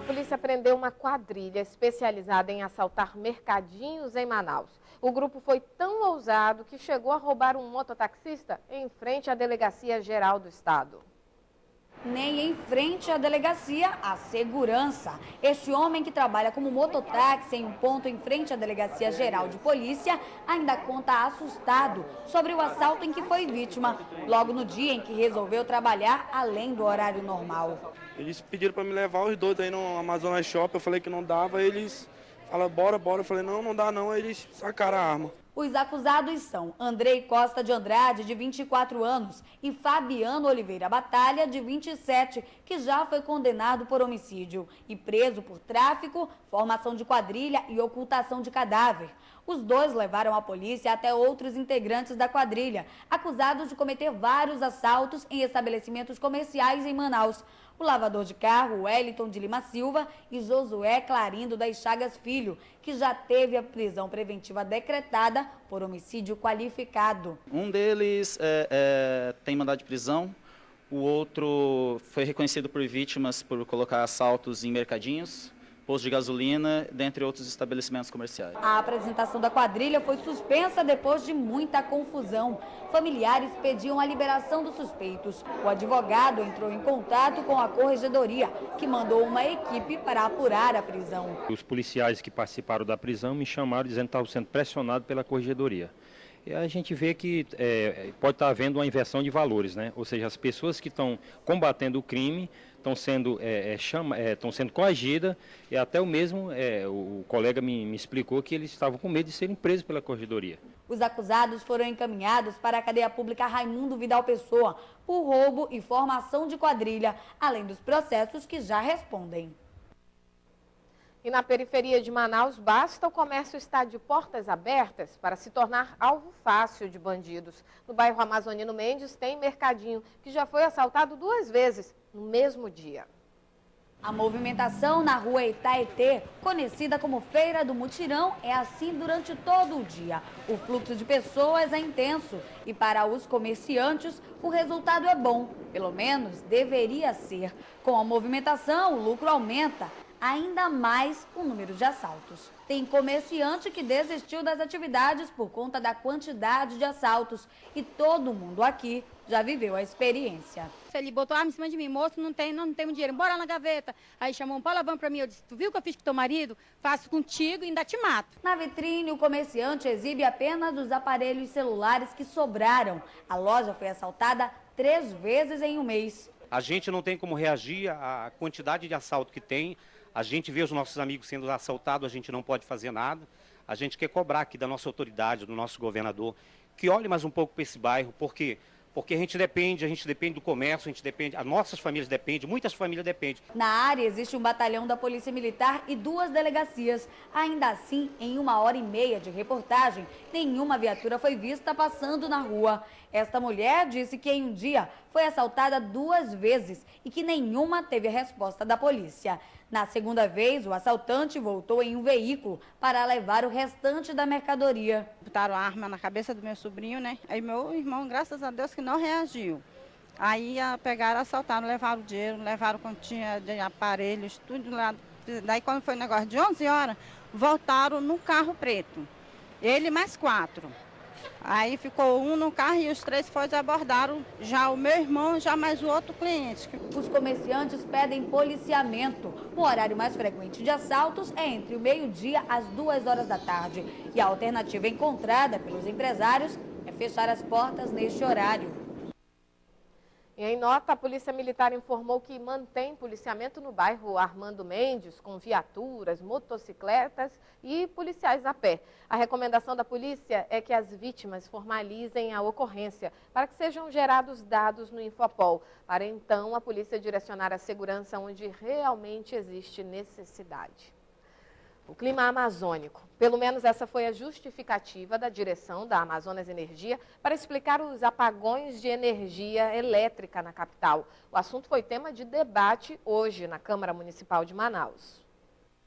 polícia prendeu uma quadrilha especializada em assaltar mercadinhos em Manaus. O grupo foi tão ousado que chegou a roubar um mototaxista em frente à Delegacia Geral do Estado. Nem em frente à delegacia, a segurança. Este homem que trabalha como mototáxi em um ponto em frente à Delegacia Geral de Polícia ainda conta assustado sobre o assalto em que foi vítima, logo no dia em que resolveu trabalhar além do horário normal. Eles pediram para me levar os dois aí no Amazonas Shopping, eu falei que não dava, eles falaram bora, eu falei não dá não, aí eles sacaram a arma. Os acusados são Andrei Costa de Andrade, de 24 anos, e Fabiano Oliveira Batalha, de 27, que já foi condenado por homicídio e preso por tráfico, formação de quadrilha e ocultação de cadáver. Os dois levaram a polícia até outros integrantes da quadrilha, acusados de cometer vários assaltos em estabelecimentos comerciais em Manaus. O lavador de carro, Wellington de Lima Silva, e Josué Clarindo das Chagas Filho, que já teve a prisão preventiva decretada por homicídio qualificado. Um deles tem mandado de prisão, o outro foi reconhecido por vítimas por colocar assaltos em mercadinhos, posto de gasolina, dentre outros estabelecimentos comerciais. A apresentação da quadrilha foi suspensa depois de muita confusão. Familiares pediam a liberação dos suspeitos. O advogado entrou em contato com a corregedoria, que mandou uma equipe para apurar a prisão. Os policiais que participaram da prisão me chamaram dizendo que estavam sendo pressionados pela corregedoria. E a gente vê que pode estar havendo uma inversão de valores, né? Ou seja, as pessoas que estão combatendo o crime estão sendo coagidas, e até o colega me explicou que eles estavam com medo de serem presos pela corregedoria. Os acusados foram encaminhados para a cadeia pública Raimundo Vidal Pessoa por roubo e formação de quadrilha, além dos processos que já respondem. E na periferia de Manaus, basta o comércio estar de portas abertas para se tornar alvo fácil de bandidos. No bairro Amazonino Mendes tem mercadinho que já foi assaltado 2 vezes no mesmo dia. A movimentação na rua Itaetê, conhecida como Feira do Mutirão, é assim durante todo o dia. O fluxo de pessoas é intenso e para os comerciantes o resultado é bom, pelo menos deveria ser. Com a movimentação, o lucro aumenta ainda mais o número de assaltos. Tem comerciante que desistiu das atividades por conta da quantidade de assaltos e todo mundo aqui já viveu a experiência. Ele botou a arma em cima de mim, moço, não temos dinheiro, bora lá na gaveta. Aí chamou um palavrão pra mim, eu disse, tu viu o que eu fiz com teu marido? Faço contigo e ainda te mato. Na vitrine, o comerciante exibe apenas os aparelhos celulares que sobraram. A loja foi assaltada 3 vezes em um mês. A gente não tem como reagir à quantidade de assalto que tem. A gente vê os nossos amigos sendo assaltados, a gente não pode fazer nada. A gente quer cobrar aqui da nossa autoridade, do nosso governador, que olhe mais um pouco para esse bairro, porque a gente depende do comércio, as nossas famílias dependem, muitas famílias dependem. Na área existe um batalhão da Polícia Militar e 2 delegacias. Ainda assim, em 1h30 de reportagem, nenhuma viatura foi vista passando na rua. Esta mulher disse que em um dia foi assaltada 2 vezes e que nenhuma teve a resposta da polícia. Na segunda vez, o assaltante voltou em um veículo para levar o restante da mercadoria. Botaram a arma na cabeça do meu sobrinho, né? Aí meu irmão, graças a Deus, que não reagiu. Aí pegaram, assaltaram, levaram o dinheiro, levaram quantia de aparelhos, tudo lá. Daí quando foi o negócio de 11 horas, voltaram no carro preto. Ele mais 4. Aí ficou um no carro e os 3 abordaram, já o meu irmão, já mais o outro cliente. Os comerciantes pedem policiamento. O horário mais frequente de assaltos é entre o meio-dia às 2 horas da tarde. E a alternativa encontrada pelos empresários é fechar as portas neste horário. E em nota, a Polícia Militar informou que mantém policiamento no bairro Armando Mendes, com viaturas, motocicletas e policiais a pé. A recomendação da polícia é que as vítimas formalizem a ocorrência para que sejam gerados dados no Infopol, para então a polícia direcionar a segurança onde realmente existe necessidade. O clima amazônico. Pelo menos essa foi a justificativa da direção da Amazonas Energia para explicar os apagões de energia elétrica na capital. O assunto foi tema de debate hoje na Câmara Municipal de Manaus.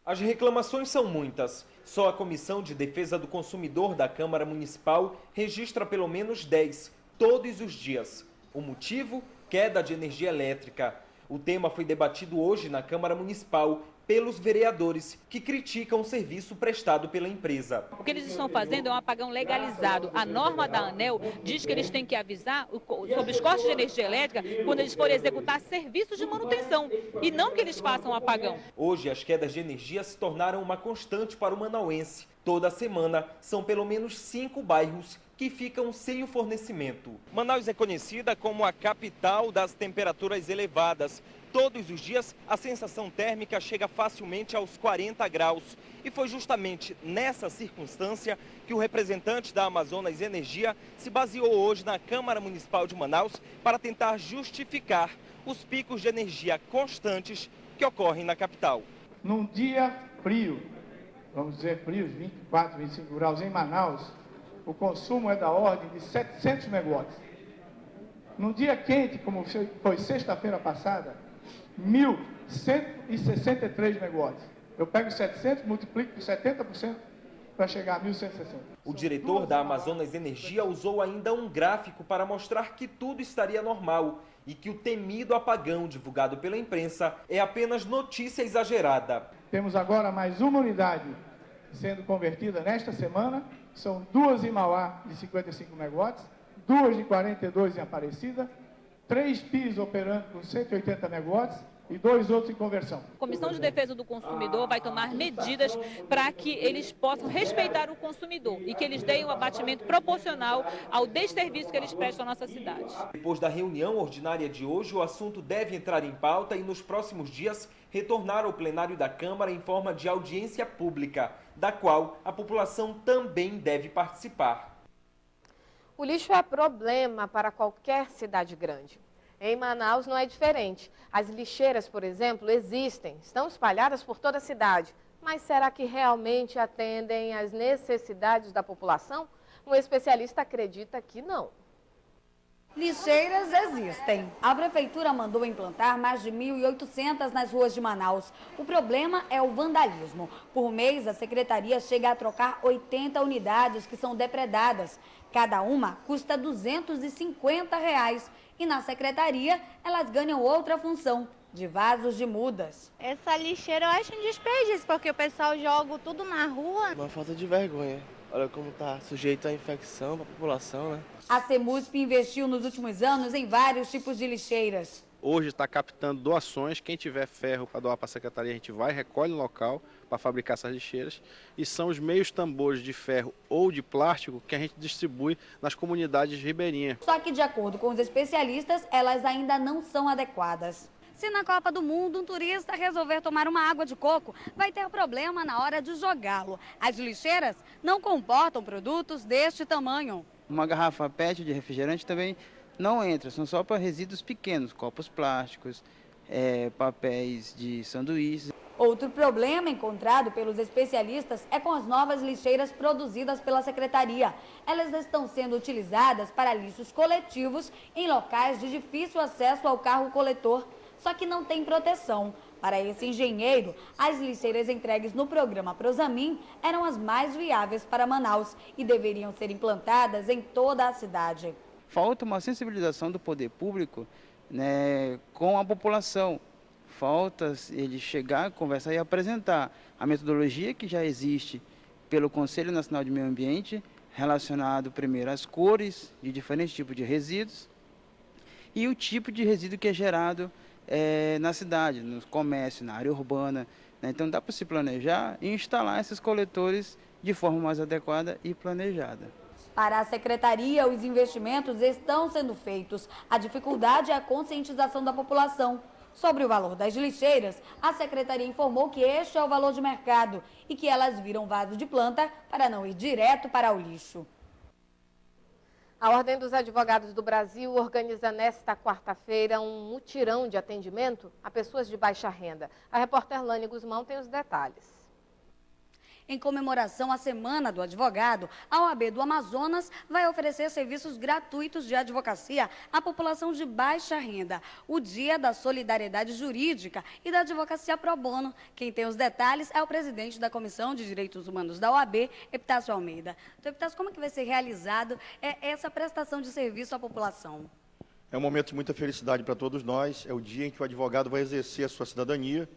As reclamações são muitas. Só a Comissão de Defesa do Consumidor da Câmara Municipal registra pelo menos 10, todos os dias. O motivo? Queda de energia elétrica. O tema foi debatido hoje na Câmara Municipal pelos vereadores, que criticam o serviço prestado pela empresa. O que eles estão fazendo é um apagão legalizado. A norma da ANEEL diz que eles têm que avisar sobre os cortes de energia elétrica quando eles forem executar serviços de manutenção e não que eles façam apagão. Hoje, as quedas de energia se tornaram uma constante para o manauense. Toda semana, são pelo menos 5 bairros que ficam sem o fornecimento. Manaus é conhecida como a capital das temperaturas elevadas. Todos os dias, a sensação térmica chega facilmente aos 40 graus. E foi justamente nessa circunstância que o representante da Amazonas Energia se baseou hoje na Câmara Municipal de Manaus para tentar justificar os picos de energia constantes que ocorrem na capital. Num dia frio, vamos dizer frios, 24, 25 graus em Manaus, o consumo é da ordem de 700 megawatts. Num dia quente, como foi sexta-feira passada, 1.163 megawatts. Eu pego 700, multiplico por 70% para chegar a 1.160. O diretor da Amazonas Energia usou ainda um gráfico para mostrar que tudo estaria normal e que o temido apagão divulgado pela imprensa é apenas notícia exagerada. Temos agora mais uma unidade sendo convertida nesta semana. São 2 em Mauá de 55 megawatts, 2 de 42 em Aparecida, 3 PIS operando com 180 megawatts e 2 outros em conversão. A Comissão de Defesa do Consumidor vai tomar medidas para que eles possam respeitar o consumidor e que eles deem um abatimento proporcional ao desserviço que eles prestam à nossa cidade. Depois da reunião ordinária de hoje, o assunto deve entrar em pauta e nos próximos dias retornar ao plenário da Câmara em forma de audiência pública, da qual a população também deve participar. O lixo é problema para qualquer cidade grande. Em Manaus não é diferente. As lixeiras, por exemplo, existem, estão espalhadas por toda a cidade. Mas será que realmente atendem às necessidades da população? Um especialista acredita que não. Lixeiras existem. A prefeitura mandou implantar mais de 1.800 nas ruas de Manaus. O problema é o vandalismo. Por mês, a secretaria chega a trocar 80 unidades que são depredadas. Cada uma custa R$ 250. E na secretaria, elas ganham outra função, de vasos de mudas. Essa lixeira eu acho um desperdício, porque o pessoal joga tudo na rua. Uma falta de vergonha. Olha como está sujeito à infecção para a população, né? A CEMUSP investiu nos últimos anos em vários tipos de lixeiras. Hoje está captando doações. Quem tiver ferro para doar para a secretaria, a gente vai, recolhe no local para fabricar essas lixeiras. E são os meios tambores de ferro ou de plástico que a gente distribui nas comunidades ribeirinhas. Só que, de acordo com os especialistas, elas ainda não são adequadas. Se na Copa do Mundo um turista resolver tomar uma água de coco, vai ter problema na hora de jogá-lo. As lixeiras não comportam produtos deste tamanho. Uma garrafa PET de refrigerante também não entra, são só para resíduos pequenos, copos plásticos, papéis de sanduíches. Outro problema encontrado pelos especialistas é com as novas lixeiras produzidas pela secretaria. Elas estão sendo utilizadas para lixos coletivos em locais de difícil acesso ao carro coletor, só que não tem proteção. Para esse engenheiro, as lixeiras entregues no programa Prosamin eram as mais viáveis para Manaus e deveriam ser implantadas em toda a cidade. Falta uma sensibilização do poder público, né, com a população. Falta ele chegar, conversar e apresentar a metodologia que já existe pelo Conselho Nacional de Meio Ambiente, relacionado primeiro às cores de diferentes tipos de resíduos e o tipo de resíduo que é gerado na cidade, no comércio, na área urbana. Né? Então dá para se planejar e instalar esses coletores de forma mais adequada e planejada. Para a secretaria, os investimentos estão sendo feitos. A dificuldade é a conscientização da população. Sobre o valor das lixeiras, a secretaria informou que este é o valor de mercado e que elas viram vaso de planta para não ir direto para o lixo. A Ordem dos Advogados do Brasil organiza nesta quarta-feira um mutirão de atendimento a pessoas de baixa renda. A repórter Lani Guzmão tem os detalhes. Em comemoração à Semana do Advogado, a OAB do Amazonas vai oferecer serviços gratuitos de advocacia à população de baixa renda. O Dia da Solidariedade Jurídica e da Advocacia Pro Bono. Quem tem os detalhes é o presidente da Comissão de Direitos Humanos da OAB, Epitácio Almeida. Então, Epitácio, como é que vai ser realizado essa prestação de serviço à população? É um momento de muita felicidade para todos nós. É o dia em que o advogado vai exercer a sua cidadania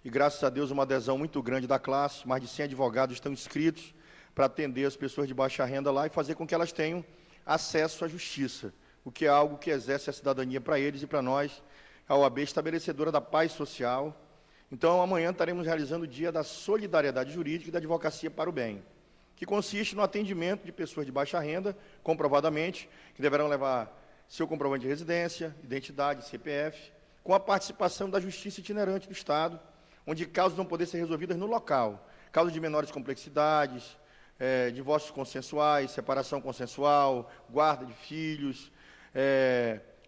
e, graças a Deus, uma adesão muito grande da classe. Mais de 100 advogados estão inscritos para atender as pessoas de baixa renda lá e fazer com que elas tenham acesso à justiça, o que é algo que exerce a cidadania para eles e para nós, a OAB estabelecedora da paz social. Então, amanhã estaremos realizando o Dia da Solidariedade Jurídica e da Advocacia para o Bem, que consiste no atendimento de pessoas de baixa renda, comprovadamente, que deverão levar seu comprovante de residência, identidade, CPF, com a participação da Justiça Itinerante do Estado, onde causas vão poder ser resolvidas no local, causas de menores complexidades, divórcios consensuais, separação consensual, guarda de filhos,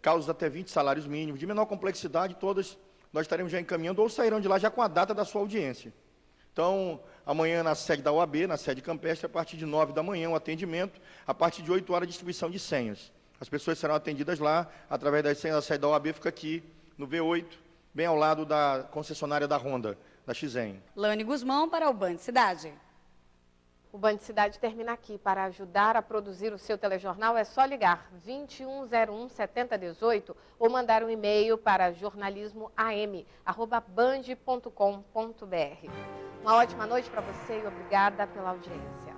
causas até 20 salários mínimos, de menor complexidade, todas nós estaremos já encaminhando ou sairão de lá já com a data da sua audiência. Então, amanhã na sede da OAB, na sede campestre, a partir de 9 da manhã, o atendimento, a partir de 8 horas, a distribuição de senhas. As pessoas serão atendidas lá, através das senhas. A sede da OAB fica aqui, no V8, bem ao lado da concessionária da Honda, da XEM. Lane Guzmão para o Band Cidade. O Band Cidade termina aqui. Para ajudar a produzir o seu telejornal, é só ligar 2101-7018 ou mandar um e-mail para jornalismoam@band.com.br. Uma ótima noite para você e obrigada pela audiência.